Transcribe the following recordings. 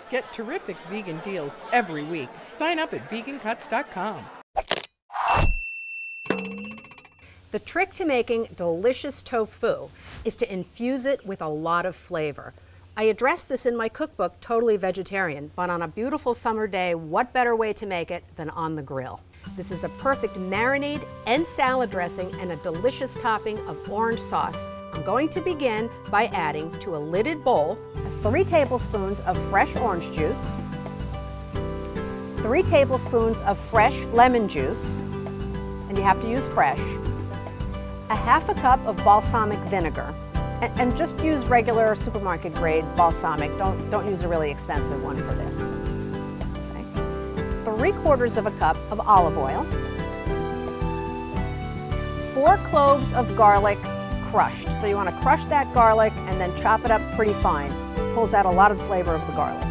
Get terrific vegan deals every week. Sign up at vegancuts.com. The trick to making delicious tofu is to infuse it with a lot of flavor. I address this in my cookbook, Totally Vegetarian, but on a beautiful summer day, what better way to make it than on the grill? This is a perfect marinade and salad dressing and a delicious topping of orange sauce. I'm going to begin by adding to a lidded bowl 3 tablespoons of fresh orange juice, 3 tablespoons of fresh lemon juice, and you have to use fresh, a half a cup of balsamic vinegar, and just use regular supermarket grade balsamic. Don't use a really expensive one for this. Okay. 3/4 of a cup of olive oil, 4 cloves of garlic crushed. So you want to crush that garlic and then chop it up pretty fine. Pulls out a lot of the flavor of the garlic.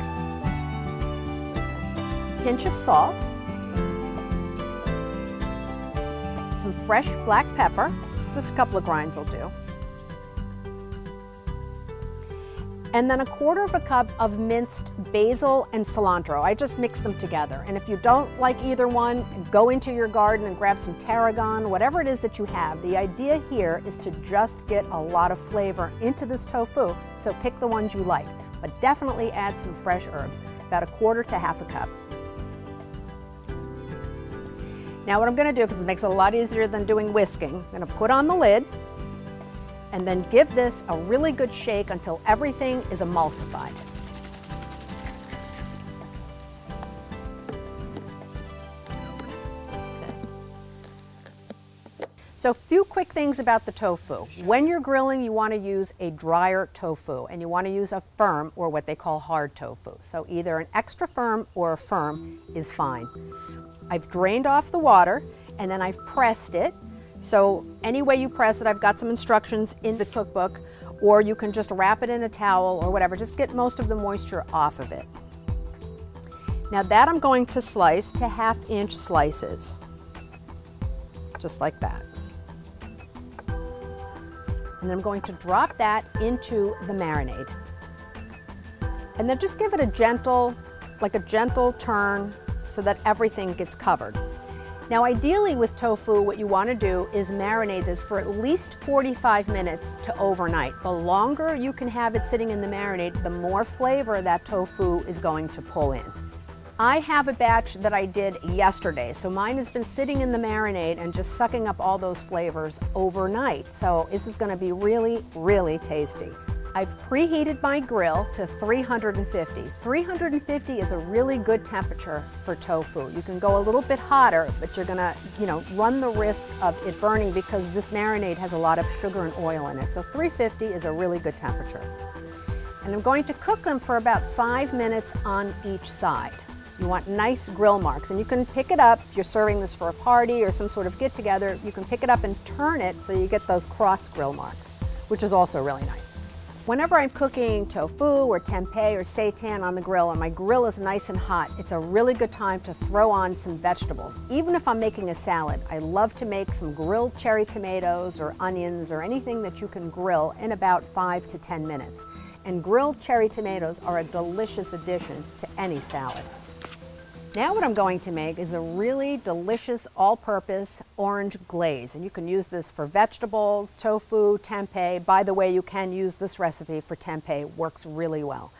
Pinch of salt, some fresh black pepper. Just a couple of grinds will do. And then 1/4 cup of minced basil and cilantro. I just mix them together. And if you don't like either one, go into your garden and grab some tarragon, whatever it is that you have. The idea here is to just get a lot of flavor into this tofu, so pick the ones you like. But definitely add some fresh herbs, about 1/4 to 1/2 cup. Now what I'm going to do, because it makes it a lot easier than doing whisking, I'm going to put on the lid and then give this a really good shake until everything is emulsified. So a few quick things about the tofu. When you're grilling, you want to use a drier tofu, and you want to use a firm or what they call hard tofu. So either an extra firm or a firm is fine. I've drained off the water and then I've pressed it. So any way you press it, I've got some instructions in the cookbook, or you can just wrap it in a towel or whatever. Just get most of the moisture off of it. Now that I'm going to slice to 1/2-inch slices, just like that. And then I'm going to drop that into the marinade. And then just give it a gentle turn so that everything gets covered. Now ideally with tofu, what you want to do is marinate this for at least 45 minutes to overnight. The longer you can have it sitting in the marinade, the more flavor that tofu is going to pull in. I have a batch that I did yesterday, so mine has been sitting in the marinade and just sucking up all those flavors overnight. So this is going to be really, really tasty. I've preheated my grill to 350. 350 is a really good temperature for tofu. You can go a little bit hotter, but you're gonna, run the risk of it burning because this marinade has a lot of sugar and oil in it. So 350 is a really good temperature. And I'm going to cook them for about 5 minutes on each side. You want nice grill marks, and you can pick it up if you're serving this for a party or some sort of get-together. You can pick it up and turn it so you get those cross grill marks, which is also really nice. Whenever I'm cooking tofu or tempeh or seitan on the grill and my grill is nice and hot, it's a really good time to throw on some vegetables. Even if I'm making a salad, I love to make some grilled cherry tomatoes or onions or anything that you can grill in about 5 to 10 minutes. And grilled cherry tomatoes are a delicious addition to any salad. Now what I'm going to make is a really delicious all-purpose orange glaze, and you can use this for vegetables, tofu, tempeh. By the way, you can use this recipe for tempeh. It works really well.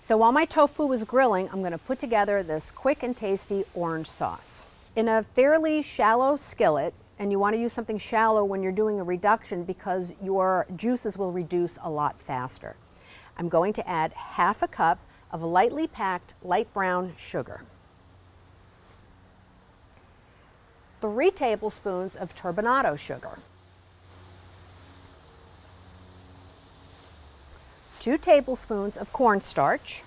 So while my tofu is grilling, I'm going to put together this quick and tasty orange sauce. In a fairly shallow skillet, and you want to use something shallow when you're doing a reduction because your juices will reduce a lot faster. I'm going to add 1/2 cup of lightly packed light brown sugar, 3 tablespoons of turbinado sugar, 2 tablespoons of cornstarch.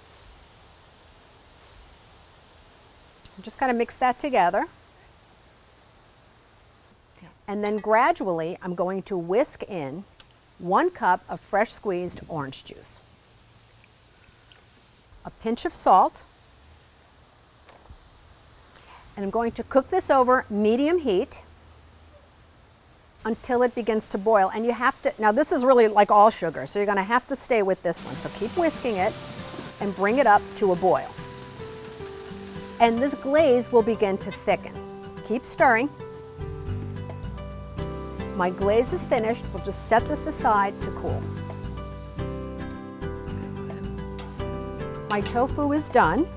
Just kind of mix that together. And then gradually I'm going to whisk in 1 cup of fresh squeezed orange juice, a pinch of salt, and I'm going to cook this over medium heat until it begins to boil. And you have to, now this is really like all sugar, so you're going to have to stay with this one. So keep whisking it. and bring it up to a boil. And this glaze will begin to thicken. Keep stirring. My glaze is finished. We'll just set this aside to cool. My tofu is done.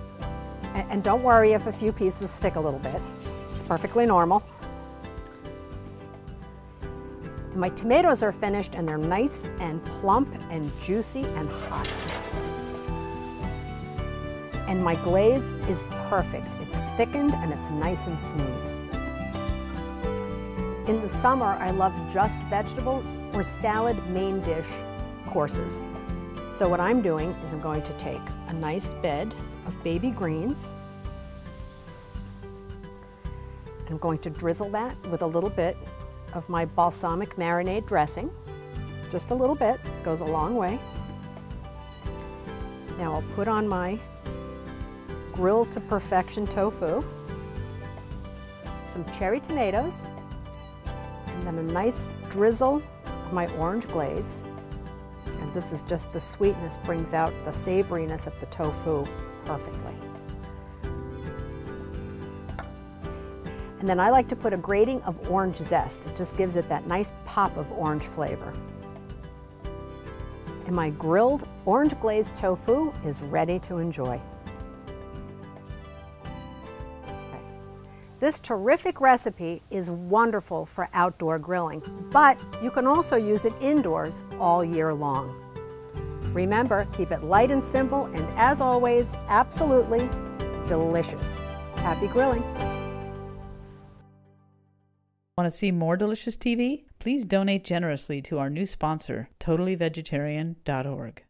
And don't worry if a few pieces stick a little bit. It's perfectly normal. And my tomatoes are finished and they're nice and plump and juicy and hot. And my glaze is perfect. It's thickened and it's nice and smooth. In the summer, I love just vegetable or salad main dish courses. So what I'm doing is I'm going to take a nice bed of baby greens. And I'm going to drizzle that with a little bit of my balsamic marinade dressing. Just a little bit, goes a long way. Now I'll put on my grilled to perfection tofu, some cherry tomatoes, and then a nice drizzle of my orange glaze. And this is just the sweetness, brings out the savoriness of the tofu perfectly. And then I like to put a grating of orange zest. It just gives it that nice pop of orange flavor. And my grilled orange glazed tofu is ready to enjoy. This terrific recipe is wonderful for outdoor grilling, but you can also use it indoors all year long. Remember, keep it light and simple, and as always, absolutely delicious. Happy grilling! Want to see more delicious TV? Please donate generously to our new sponsor, totallyvegetarian.org.